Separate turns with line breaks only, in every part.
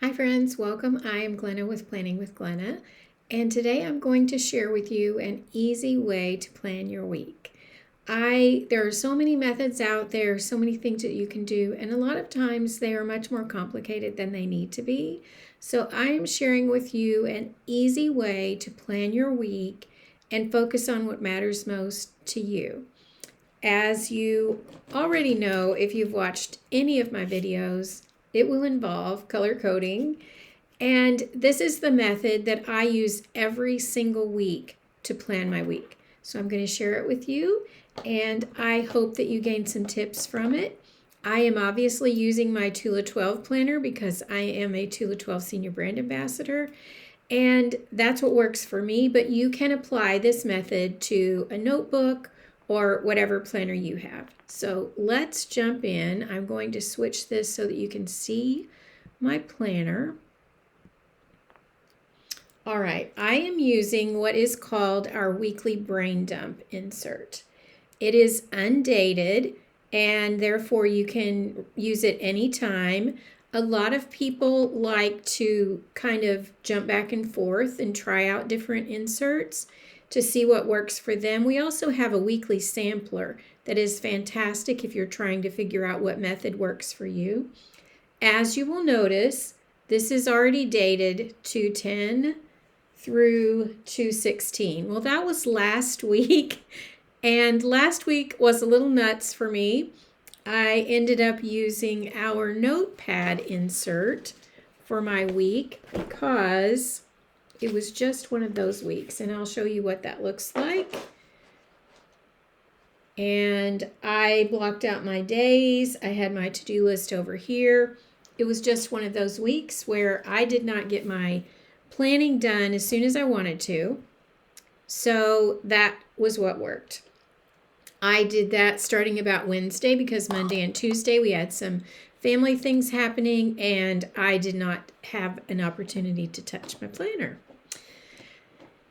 Hi friends, welcome. I am Glenna with Planning with Glenna, and today I'm going to share with you an easy way to plan your week. There are so many methods out there, so many things that you can do, and a lot of times they are much more complicated than they need to be. So I am sharing with you an easy way to plan your week and focus on what matters most to you. As you already know, if you've watched any of my videos, it will involve color coding. And this is the method that I use every single week to plan my week. So I'm going to share it with you, and I hope that you gain some tips from it. I am obviously using my Tula 12 planner because I am a Tula 12 Senior Brand Ambassador, and that's what works for me, but you can apply this method to a notebook or whatever planner you have. So let's jump in. I'm going to switch this so that you can see my planner. All right, I am using what is called our weekly brain dump insert. It is undated, and therefore you can use it anytime. A lot of people like to kind of jump back and forth and try out different inserts to see what works for them. We also have a weekly sampler that is fantastic if you're trying to figure out what method works for you. As you will notice, this is already dated 2/10 through 2/16. Well, that was last week, and last week was a little nuts for me. I ended up using our notepad insert for my week because it was just one of those weeks, and I'll show you what that looks like. And I blocked out my days. I had my to-do list over here. It was just one of those weeks where I did not get my planning done as soon as I wanted to. So that was what worked. I did that starting about Wednesday because Monday and Tuesday we had some family things happening, and I did not have an opportunity to touch my planner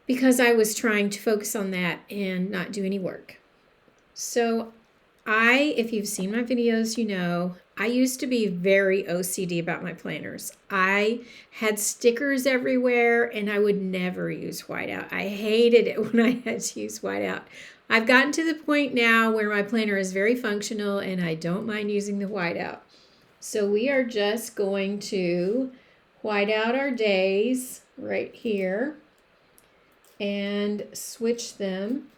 because I was trying to focus on that and not do any work. So if you've seen my videos, you know, I used to be very OCD about my planners. I had stickers everywhere, and I would never use whiteout. I hated it when I had to use whiteout. I've gotten to the point now where my planner is very functional, and I don't mind using the whiteout. So we are just going to white out our days right here and switch them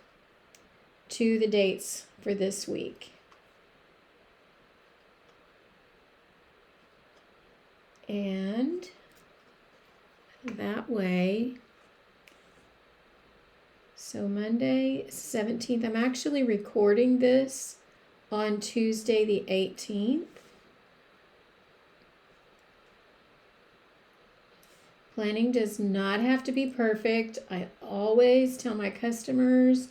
to the dates for this week. And that way, so Monday 17th, I'm actually recording this on Tuesday the 18th. Planning does not have to be perfect. I always tell my customers,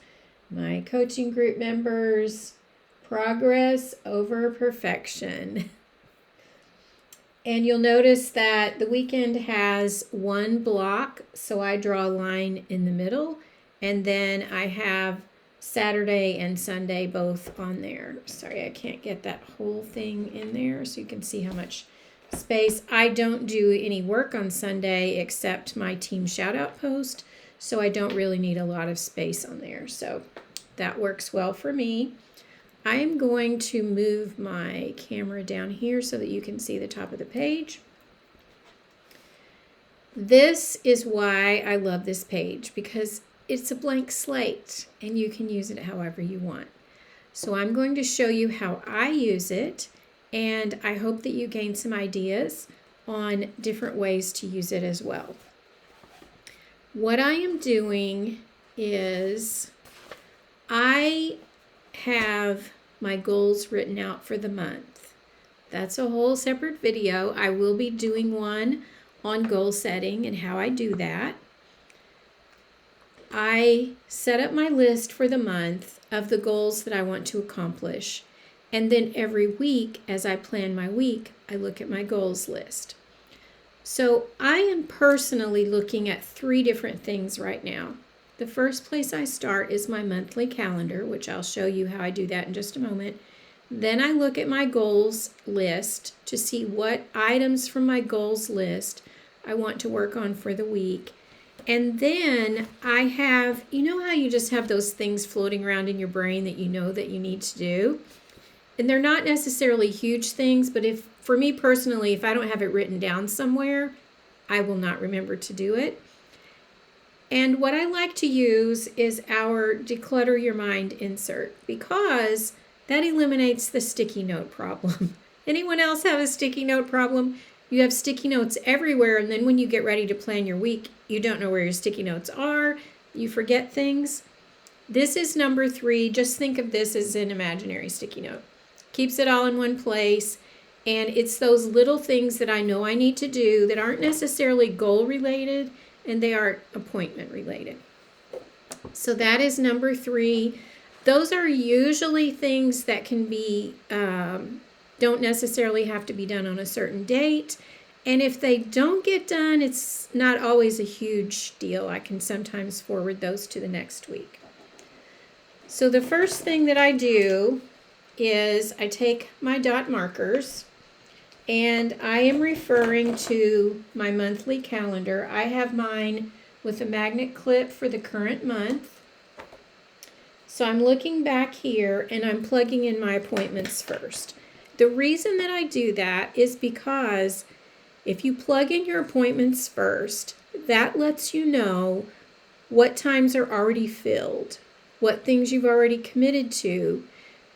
my coaching group members, progress over perfection. And you'll notice that the weekend has one block, so I draw a line in the middle, and then I have Saturday and Sunday both on there. Sorry, I can't get that whole thing in there so you can see how much space. I don't do any work on Sunday except my team shout out post, so I don't really need a lot of space on there. So that works well for me. I'm going to move my camera down here so that you can see the top of the page. This is why I love this page, because it's a blank slate and you can use it however you want. So I'm going to show you how I use it, and I hope that you gain some ideas on different ways to use it as well. What I am doing is I have my goals written out for the month. That's a whole separate video. I will be doing one on goal setting and how I do that. I set up my list for the month of the goals that I want to accomplish. And then every week, as I plan my week, I look at my goals list. So I am personally looking at 3 different things right now. The first place I start is my monthly calendar, which I'll show you how I do that in just a moment. Then I look at my goals list to see what items from my goals list I want to work on for the week. And then I have, you know how you just have those things floating around in your brain that you know that you need to do? And they're not necessarily huge things, but if, for me personally, if I don't have it written down somewhere, I will not remember to do it. And what I like to use is our Declutter Your Mind insert, because that eliminates the sticky note problem. Anyone else have a sticky note problem? You have sticky notes everywhere, and then when you get ready to plan your week, you don't know where your sticky notes are. You forget things. This is number 3. Just think of this as an imaginary sticky note. Keeps it all in one place, and it's those little things that I know I need to do that aren't necessarily goal related, and they are appointment related. So that is number 3. Those are usually things that can be, don't necessarily have to be done on a certain date. And if they don't get done, it's not always a huge deal. I can sometimes forward those to the next week. So the first thing that I do is I take my dot markers, and I am referring to my monthly calendar. I have mine with a magnet clip for the current month. So I'm looking back here and I'm plugging in my appointments first. The reason that I do that is because if you plug in your appointments first, that lets you know what times are already filled, what things you've already committed to.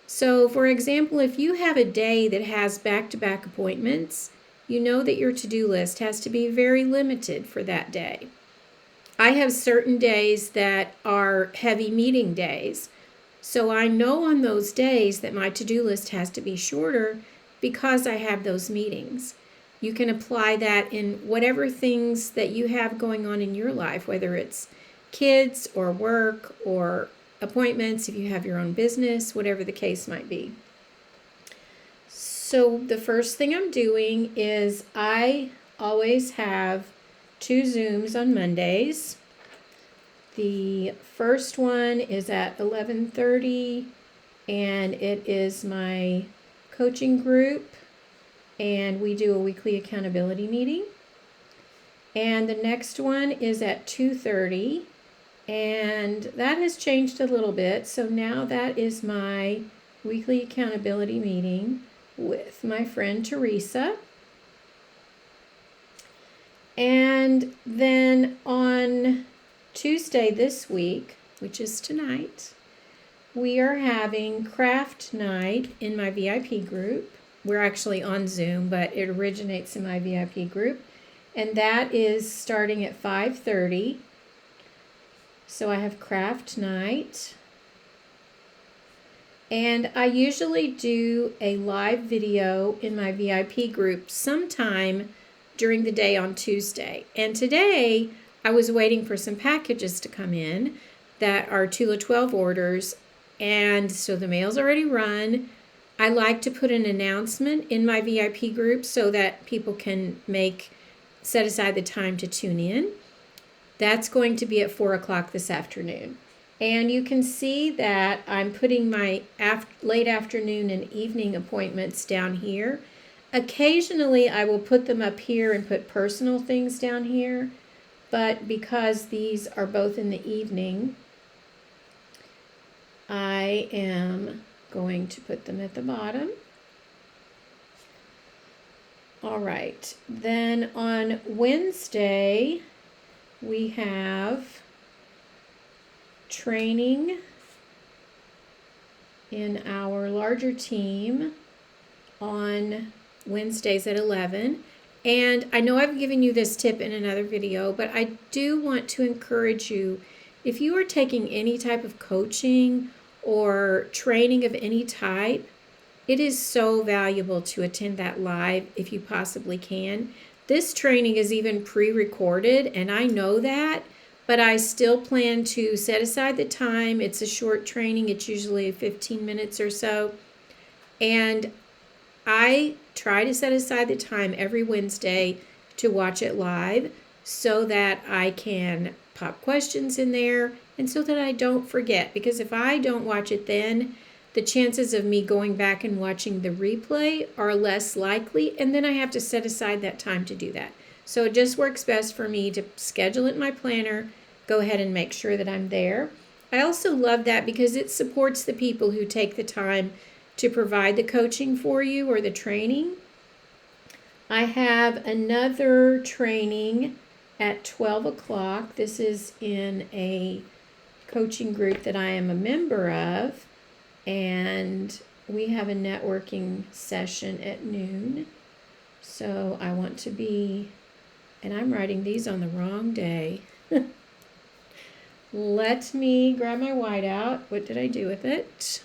So, for example, if you have a day that has back-to-back appointments, you know that your to-do list has to be very limited for that day. I have certain days that are heavy meeting days, so I know on those days that my to-do list has to be shorter because I have those meetings. You can apply that in whatever things that you have going on in your life, whether it's kids or work or appointments, if you have your own business, whatever the case might be. So the first thing I'm doing is I always have 2 Zooms on Mondays. The first one is at 11:30, and it is my coaching group, and we do a weekly accountability meeting. And the next one is at 2:30, and that has changed a little bit. So now that is my weekly accountability meeting with my friend Teresa. And then on Tuesday this week, which is tonight, we are having craft night in my VIP group. We're actually on Zoom, but it originates in my VIP group. And that is starting at 5:30. So I have craft night. And I usually do a live video in my VIP group sometime during the day on Tuesday. And today I was waiting for some packages to come in that are Tula 12 orders. And so the mail's already run. I like to put an announcement in my VIP group so that people can set aside the time to tune in. That's going to be at 4 o'clock this afternoon. And you can see that I'm putting my late afternoon and evening appointments down here. Occasionally I will put them up here and put personal things down here, but because these are both in the evening, I am going to put them at the bottom. All right, then on Wednesday, we have training in our larger team on Wednesdays at 11. And I know I've given you this tip in another video, but I do want to encourage you, if you are taking any type of coaching or training of any type, it is so valuable to attend that live if you possibly can. This training is even pre-recorded, and I know that, but I still plan to set aside the time. It's a short training. It's usually 15 minutes or so. And I try to set aside the time every Wednesday to watch it live so that I can pop questions in there and so that I don't forget. Because if I don't watch it then, the chances of me going back and watching the replay are less likely, and then I have to set aside that time to do that. So it just works best for me to schedule it in my planner, go ahead and make sure that I'm there. I also love that because it supports the people who take the time to provide the coaching for you or the training. I have another training at 12 o'clock. This is in a coaching group that I am a member of, and we have a networking session at noon. So I want to be, and I'm writing these on the wrong day. Let me grab my whiteout. What did I do with it?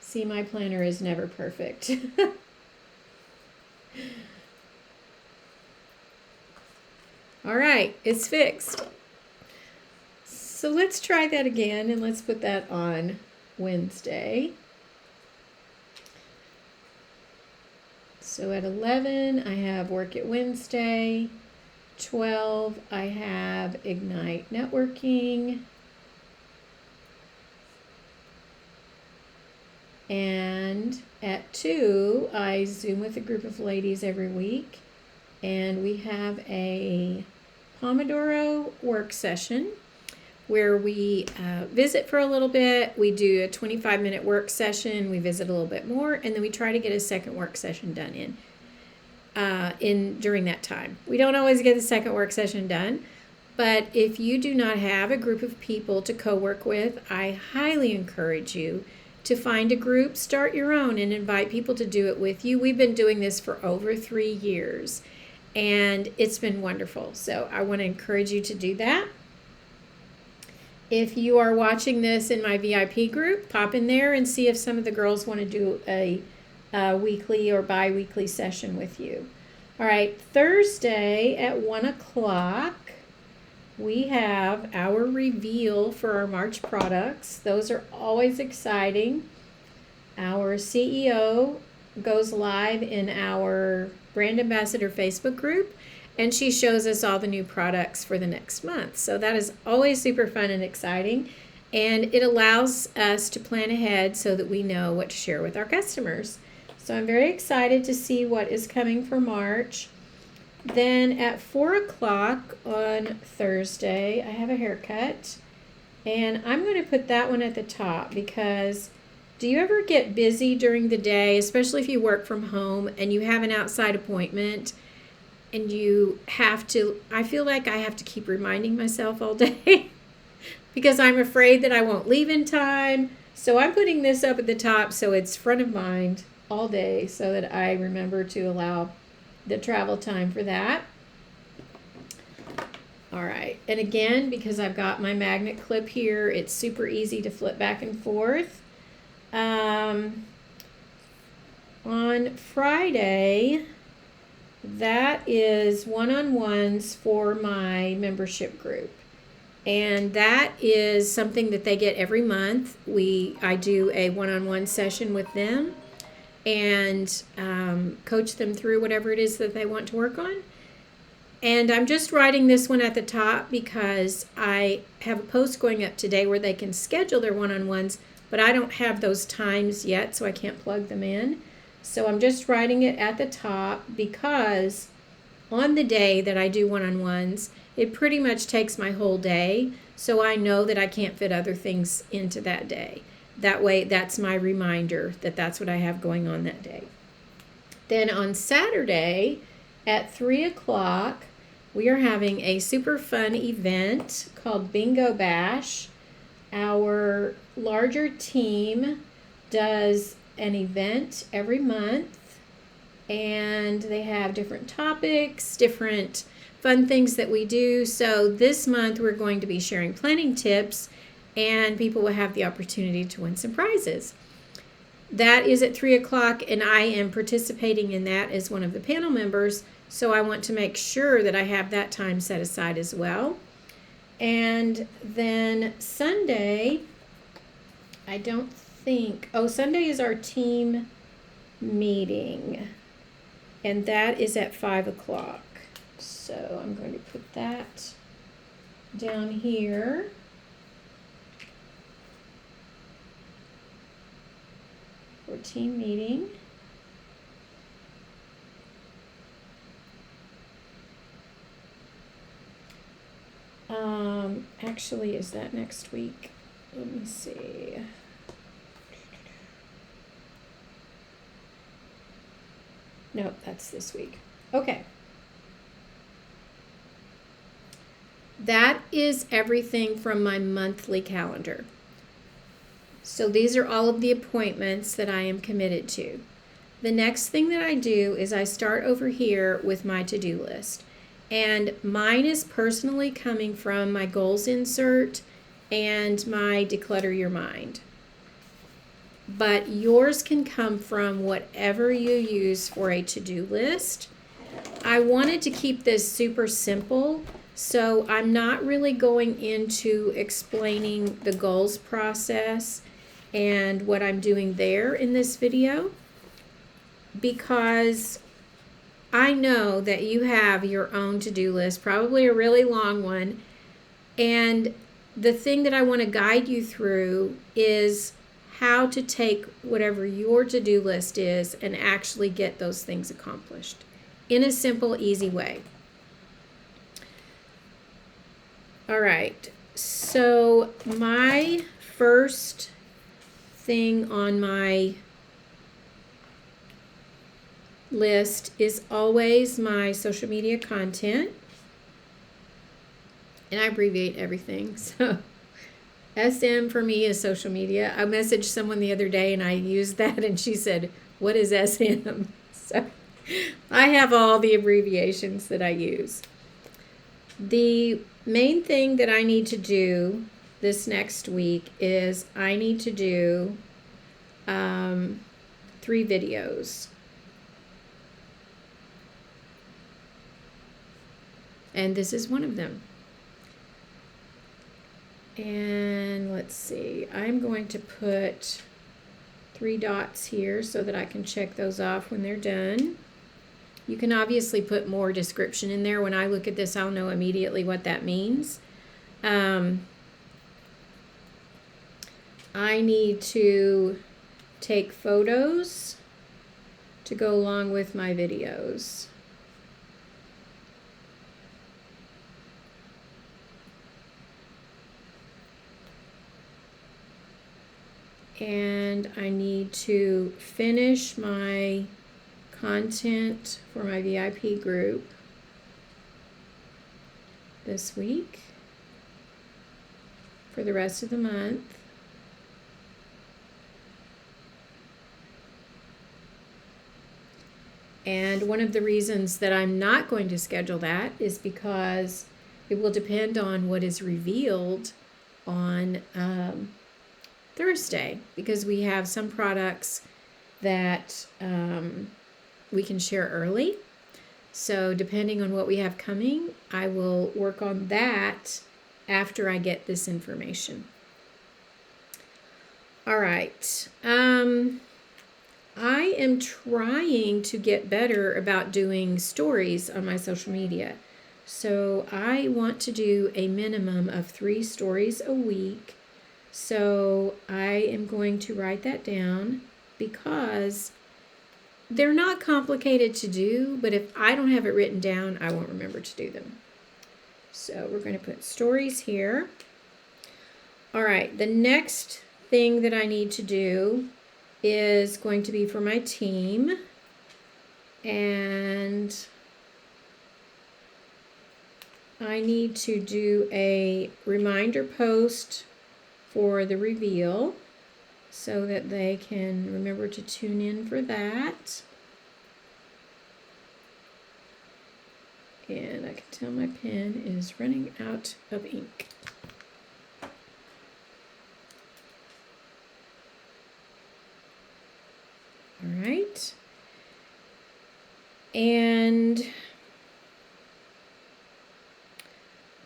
See, my planner is never perfect. All right, it's fixed. So let's try that again, and let's put that on Wednesday. So at 11, I have Work at Wednesday. 12, I have Ignite Networking. And at 2, I Zoom with a group of ladies every week. And we have a Pomodoro work session where we visit for a little bit. We do a 25-minute work session. We visit a little bit more, and then we try to get a second work session done during that time. We don't always get the second work session done, but if you do not have a group of people to co-work with, I highly encourage you to find a group, start your own, and invite people to do it with you. We've been doing this for over 3 years, and it's been wonderful. So I want to encourage you to do that. If you are watching this in my VIP group, pop in there and see if some of the girls want to do a weekly or bi-weekly session with you. All right, Thursday at 1 o'clock, we have our reveal for our March products. Those are always exciting. Our CEO goes live in our Brand Ambassador Facebook group, and she shows us all the new products for the next month. So that is always super fun and exciting, and it allows us to plan ahead so that we know what to share with our customers. So I'm very excited to see what is coming for March. Then at 4 o'clock on Thursday, I have a haircut, and I'm going to put that one at the top because do you ever get busy during the day, especially if you work from home and you have an outside appointment and you have to, I feel like I have to keep reminding myself all day because I'm afraid that I won't leave in time. So I'm putting this up at the top so it's front of mind all day so that I remember to allow the travel time for that. All right, and again, because I've got my magnet clip here, it's super easy to flip back and forth. On Friday, that is one-on-ones for my membership group. And that is something that they get every month. I do a one-on-one session with them and coach them through whatever it is that they want to work on. And I'm just writing this one at the top because I have a post going up today where they can schedule their one-on-ones, but I don't have those times yet, so I can't plug them in. So I'm just writing it at the top because on the day that I do one-on-ones, it pretty much takes my whole day, so I know that I can't fit other things into that day. That way, that's my reminder that that's what I have going on that day. Then on Saturday at 3 o'clock, we are having a super fun event called Bingo Bash. Our larger team does an event every month, and they have different topics, different fun things that we do. So this month we're going to be sharing planning tips, and people will have the opportunity to win some prizes. That is at 3 o'clock, and I am participating in that as one of the panel members, so I want to make sure that I have that time set aside as well. And then Sunday, Sunday is our team meeting, and that is at 5 o'clock. So I'm going to put that down here. For team meeting. Actually, is that next week? Let me see. Nope, that's this week. Okay. That is everything from my monthly calendar. So these are all of the appointments that I am committed to. The next thing that I do is I start over here with my to-do list. And mine is personally coming from my goals insert and my declutter your mind. But yours can come from whatever you use for a to-do list. I wanted to keep this super simple, so I'm not really going into explaining the goals process and what I'm doing there in this video, because I know that you have your own to-do list, probably a really long one, and the thing that I want to guide you through is how to take whatever your to-do list is and actually get those things accomplished in a simple, easy way. All right, so my first thing on my list is always my social media content, and I abbreviate everything. So SM for me is social media. I messaged someone the other day and I used that, and she said, "What is SM?" So I have all the abbreviations that I use. The main thing that I need to do this next week is I need to do 3 videos. And this is one of them. And let's see, I'm going to put 3 dots here so that I can check those off when they're done. You can obviously put more description in there. When I look at this, I'll know immediately what that means. I need to take photos to go along with my videos. And I need to finish my content for my VIP group this week for the rest of the month. And one of the reasons that I'm not going to schedule that is because it will depend on what is revealed on Thursday, because we have some products that we can share early. So depending on what we have coming, I will work on that after I get this information. All right. I am trying to get better about doing stories on my social media. So I want to do a minimum of 3 stories a week. So I am going to write that down because they're not complicated to do, but if I don't have it written down, I won't remember to do them. So we're going to put stories here. All right, the next thing that I need to do is going to be for my team. And I need to do a reminder post for the reveal so that they can remember to tune in for that. And I can tell my pen is running out of ink. All right. And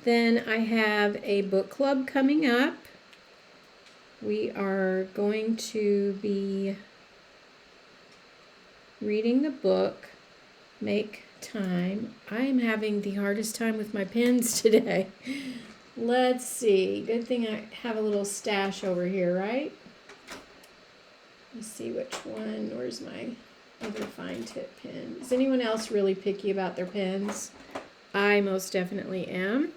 then I have a book club coming up. We are going to be reading the book, Make Time. I am having the hardest time with my pens today. Let's see. Good thing I have a little stash over here, right? Let's see which one. Where's my other fine tip pen? Is anyone else really picky about their pens? I most definitely am.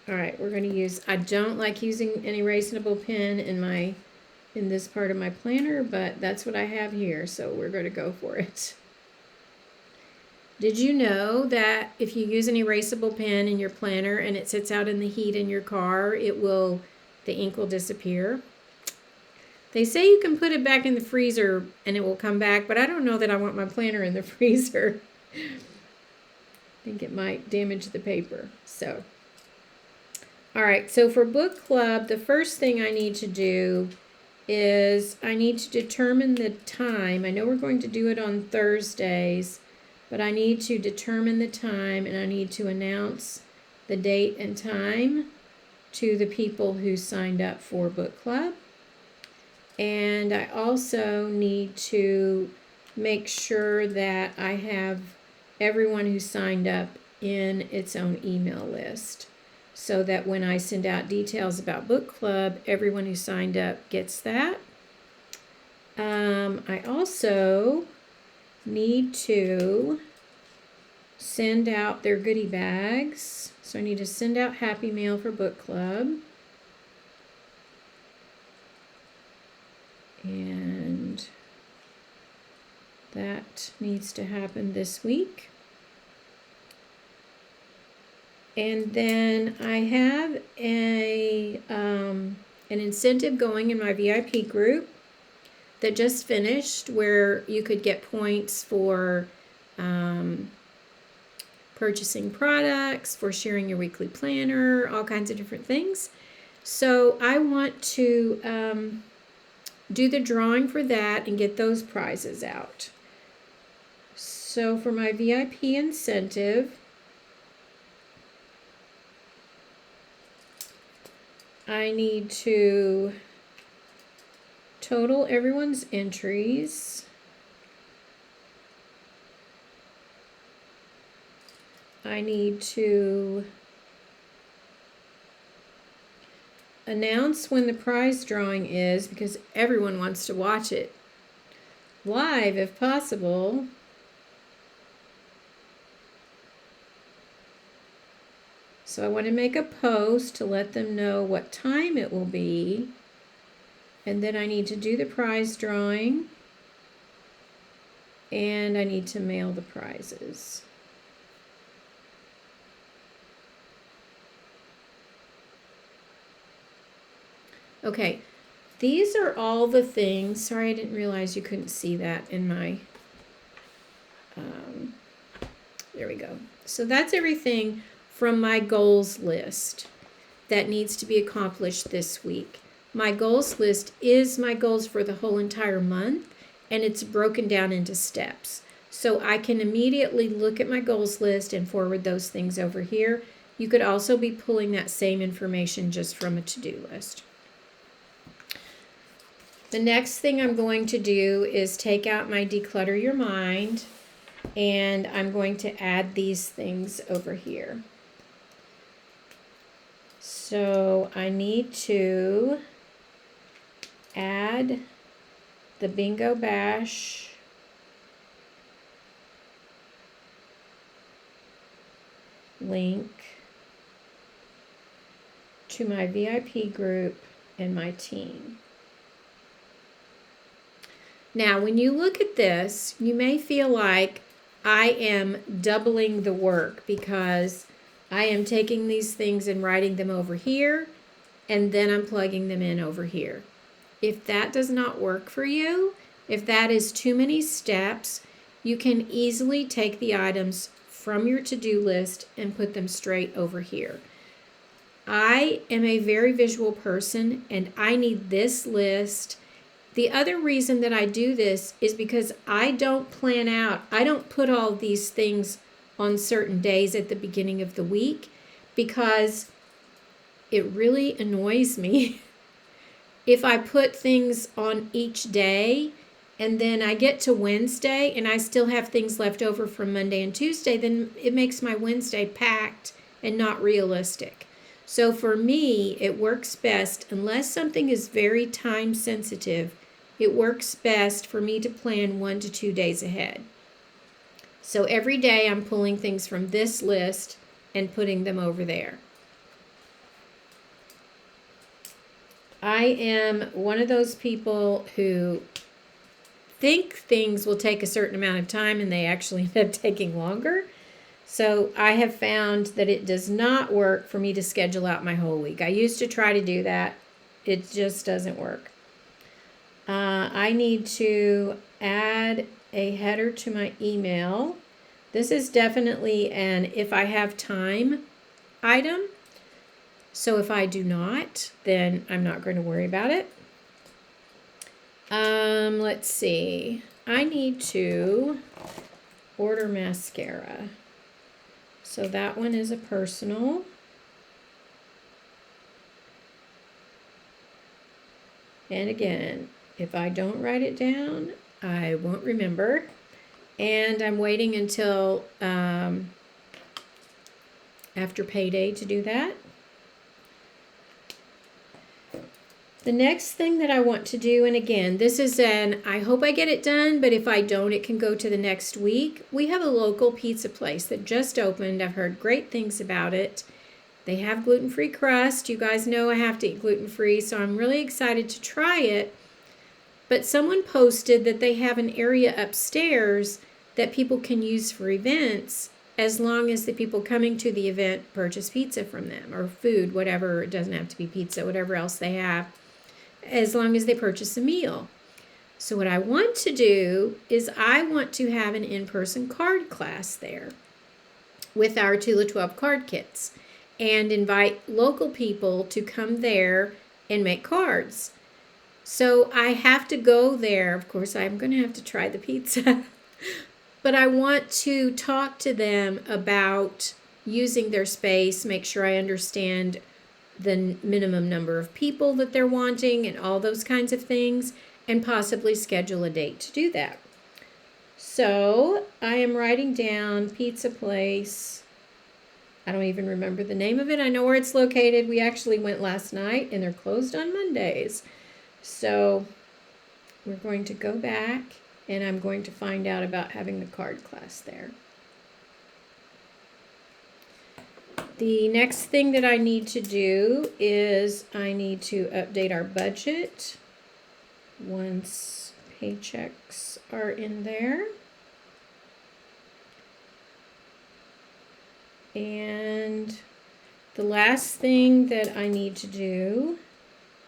All right, we're going to use, I don't like using an erasable pen in this part of my planner, but that's what I have here, so we're going to go for it. Did you know that if you use an erasable pen in your planner and it sits out in the heat in your car, the ink will disappear? They say you can put it back in the freezer and it will come back, but I don't know that I want my planner in the freezer. I think it might damage the paper. So, all right, so for book club, the first thing I need to do is I need to determine the time. I know we're going to do it on Thursdays, but I need to determine the time and I need to announce the date and time to the people who signed up for book club. And I also need to make sure that I have everyone who signed up in its own email list, so that when I send out details about book club, everyone who signed up gets that. I also need to send out their goodie bags. So I need to send out Happy Mail for book club. And that needs to happen this week. And then I have an incentive going in my VIP group that just finished, where you could get points for purchasing products, for sharing your weekly planner, all kinds of different things. So I want to do the drawing for that and get those prizes out. So for my VIP incentive, I need to total everyone's entries. I need to announce when the prize drawing is, because everyone wants to watch it live if possible. So I want to make a post to let them know what time it will be. And then I need to do the prize drawing. And I need to mail the prizes. Okay, these are all the things. Sorry, I didn't realize you couldn't see that in my, there we go. So that's everything from my goals list that needs to be accomplished this week. My goals list is my goals for the whole entire month, and it's broken down into steps. So I can immediately look at my goals list and forward those things over here. You could also be pulling that same information just from a to-do list. The next thing I'm going to do is take out my Declutter Your Mind, and I'm going to add these things over here. So I need to add the Bingo Bash link to my VIP group and my team. Now, when you look at this, you may feel like I am doubling the work, because I am taking these things and writing them over here, and then I'm plugging them in over here. If that does not work for you, if that is too many steps, you can easily take the items from your to-do list and put them straight over here. I am a very visual person, and I need this list. The other reason that I do this is because I don't plan out, I don't put all these things on certain days at the beginning of the week, because it really annoys me if I put things on each day and then I get to Wednesday and I still have things left over from Monday and Tuesday, then it makes my Wednesday packed and not realistic. So for me, it works best, unless something is very time sensitive, it works best for me to plan 1 to 2 days ahead. So every day I'm pulling things from this list and putting them over there. I am one of those people who think things will take a certain amount of time and they actually end up taking longer. So I have found that it does not work for me to schedule out my whole week. I used to try to do that. It just doesn't work. I need to add a header to my email. This is definitely an if I have time item. So if I do not, then I'm not going to worry about it. Let's see. I need to order mascara. So that one is a personal. And again, if I don't write it down, I won't remember. And I'm waiting until after payday to do that. The next thing that I want to do, and again, this is I hope I get it done, but if I don't, it can go to the next week. We have a local pizza place that just opened. I've heard great things about it. They have gluten-free crust. You guys know I have to eat gluten-free, so I'm really excited to try it. But someone posted that they have an area upstairs that people can use for events as long as the people coming to the event purchase pizza from them, or food, whatever. It doesn't have to be pizza, whatever else they have, as long as they purchase a meal. So what I want to do is I want to have an in-person card class there with our Tula 12 card kits and invite local people to come there and make cards. So I have to go there. Of course, I'm going to have to try the pizza. But I want to talk to them about using their space, make sure I understand the minimum number of people that they're wanting and all those kinds of things, and possibly schedule a date to do that. So I am writing down pizza place. I don't even remember the name of it. I know where it's located. We actually went last night and they're closed on Mondays. So we're going to go back and I'm going to find out about having the card class there. The next thing that I need to do is I need to update our budget once paychecks are in there. And the last thing that I need to do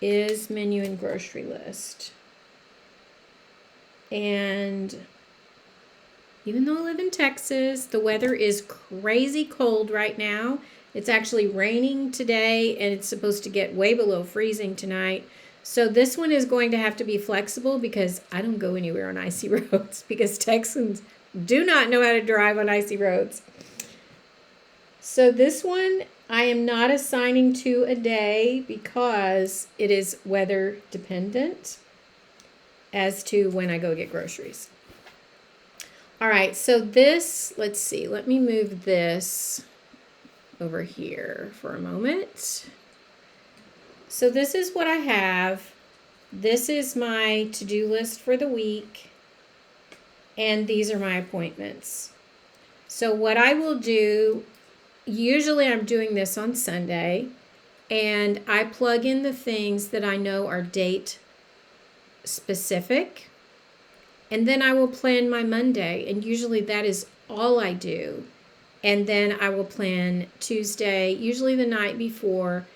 is menu and grocery list. And even though I live in Texas, the weather is crazy cold right now. It's actually raining today and it's supposed to get way below freezing tonight. So this one is going to have to be flexible because I don't go anywhere on icy roads because Texans do not know how to drive on icy roads. So this one I am not assigning to a day because it is weather dependent as to when I go get groceries. All right, so this, let's see, let me move this over here for a moment. So this is what I have. This is my to-do list for the week, and these are my appointments. So what I will do, usually I'm doing this on Sunday, and I plug in the things that I know are date specific, and then I will plan my Monday, and usually that is all I do. And then I will plan Tuesday, usually the night before,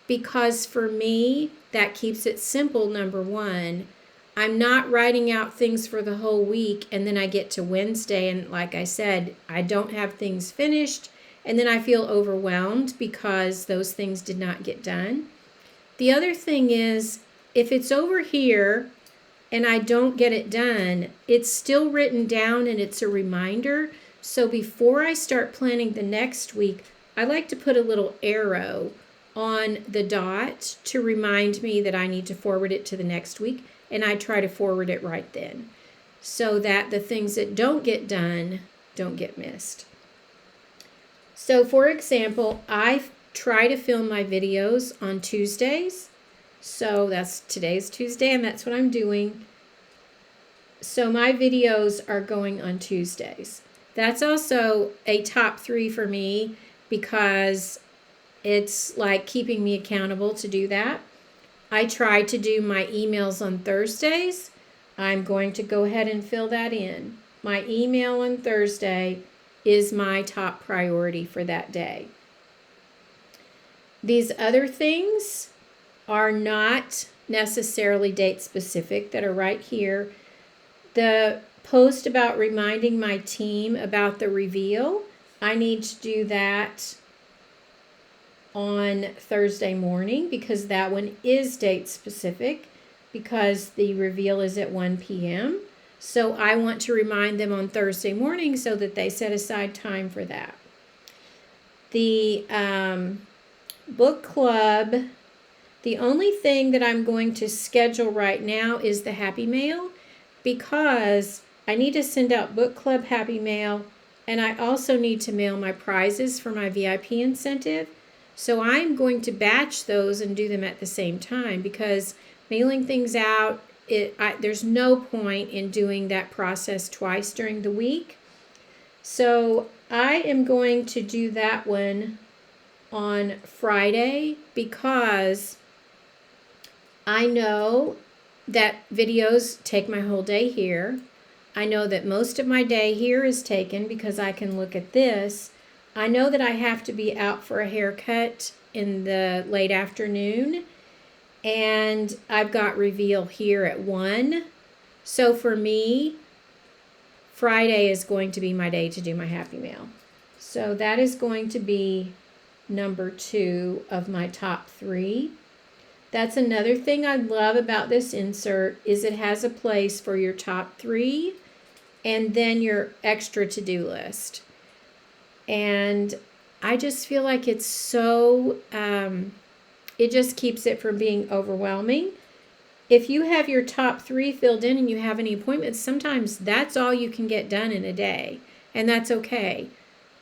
because for me, that keeps it simple, number one. I'm not writing out things for the whole week, and then I get to Wednesday, and like I said, I don't have things finished, and then I feel overwhelmed because those things did not get done. The other thing is, if it's over here and I don't get it done, it's still written down and it's a reminder. So before I start planning the next week, I like to put a little arrow on the dot to remind me that I need to forward it to the next week, and I try to forward it right then. so that the things that don't get done don't get missed. So for example, I try to film my videos on Tuesdays. So today's Tuesday, and that's what I'm doing. So my videos are going on Tuesdays. That's also a top 3 for me because it's like keeping me accountable to do that. I try to do my emails on Thursdays. I'm going to go ahead and fill that in. My email on Thursday is my top priority for that day. These other things are not necessarily date specific that are right here. The post about reminding my team about the reveal, I need to do that on Thursday morning because that one is date specific because the reveal is at 1 p.m. So I want to remind them on Thursday morning so that they set aside time for that. The book club, the only thing that I'm going to schedule right now is the Happy Mail because I need to send out book club Happy Mail and I also need to mail my prizes for my VIP incentive. So I'm going to batch those and do them at the same time because mailing things out, there's no point in doing that process twice during the week. So I am going to do that one on Friday because I know that videos take my whole day here. I know that most of my day here is taken because I can look at this. I know that I have to be out for a haircut in the late afternoon, and I've got reveal here at 1. So for me, Friday is going to be my day to do my Happy Mail. So that is going to be number 2 of my top 3. That's another thing I love about this insert is it has a place for your top 3 and then your extra to-do list. And I just feel like it's so, it just keeps it from being overwhelming. If you have your top 3 filled in and you have any appointments, sometimes that's all you can get done in a day, and that's okay.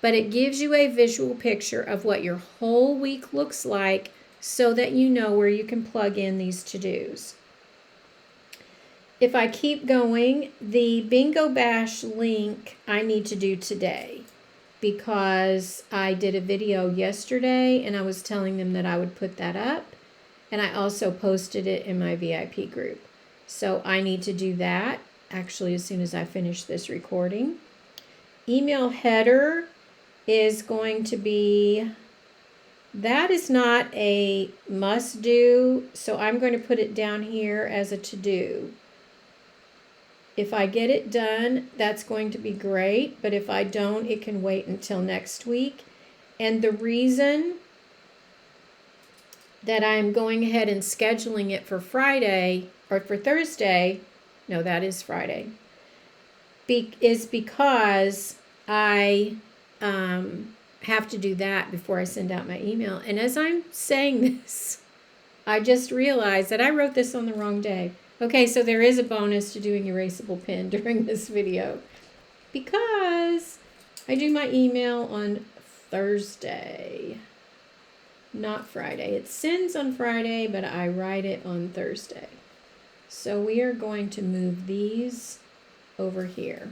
But it gives you a visual picture of what your whole week looks like so that you know where you can plug in these to-dos. If I keep going, the Bingo Bash link I need to do today because I did a video yesterday and I was telling them that I would put that up, and I also posted it in my VIP group. So I need to do that actually as soon as I finish this recording. Email header is going to be, that is not a must do, so I'm going to put it down here as a to do. If I get it done, that's going to be great, but if I don't, it can wait until next week. And the reason that I'm going ahead and scheduling it for Friday, or for Thursday, no, that is Friday, is because I have to do that before I send out my email. And as I'm saying this, I just realized that I wrote this on the wrong day. Okay, so there is a bonus to doing erasable pen during this video because I do my email on Thursday, not Friday. It sends on Friday, but I write it on Thursday. So we are going to move these over here.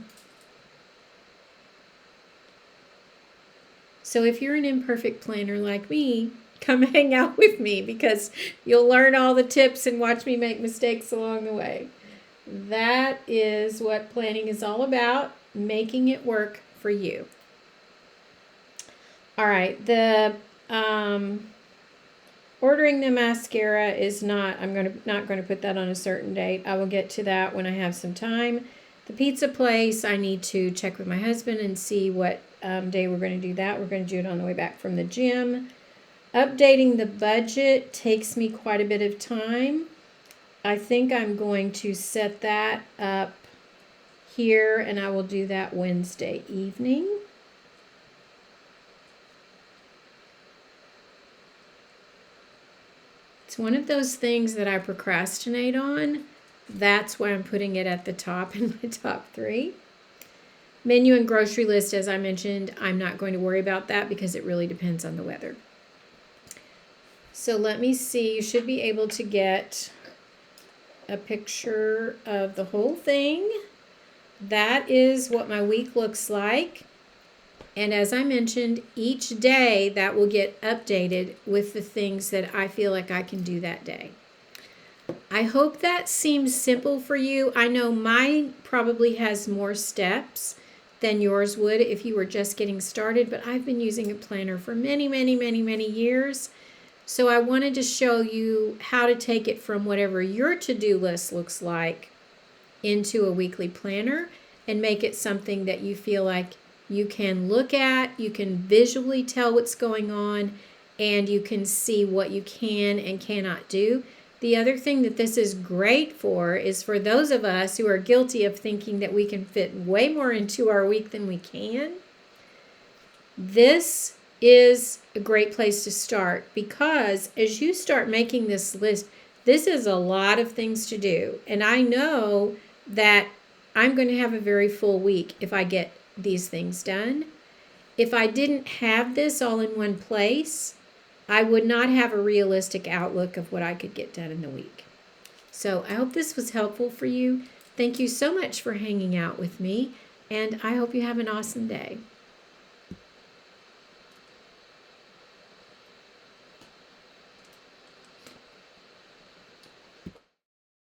So if you're an imperfect planner like me, come hang out with me because you'll learn all the tips and watch me make mistakes along the way. That is what planning is all about, making it work for you. All right, the ordering the mascara is not, not going to put that on a certain date. I will get to that when I have some time. The pizza place, I need to check with my husband and see what day we're going to do that. We're going to do it on the way back from the gym. Updating the budget takes me quite a bit of time. I think I'm going to set that up here, and I will do that Wednesday evening. It's one of those things that I procrastinate on, That's why I'm putting it at the top in my top 3. Menu and grocery list, as I mentioned, I'm not going to worry about that because it really depends on the weather. So let me see. You should be able to get a picture of the whole thing. That is what my week looks like. And as I mentioned, each day that will get updated with the things that I feel like I can do that day. I hope that seems simple for you. I know mine probably has more steps than yours would if you were just getting started, but I've been using a planner for many, many, many, many years. So I wanted to show you how to take it from whatever your to-do list looks like into a weekly planner and make it something that you feel like you can look at, you can visually tell what's going on, and you can see what you can and cannot do. The other thing that this is great for is for those of us who are guilty of thinking that we can fit way more into our week than we can. This is a great place to start because as you start making this list, this is a lot of things to do. And I know that I'm going to have a very full week if I get these things done. If I didn't have this all in one place, I would not have a realistic outlook of what I could get done in the week. So I hope this was helpful for you. Thank you so much for hanging out with me, and I hope you have an awesome day.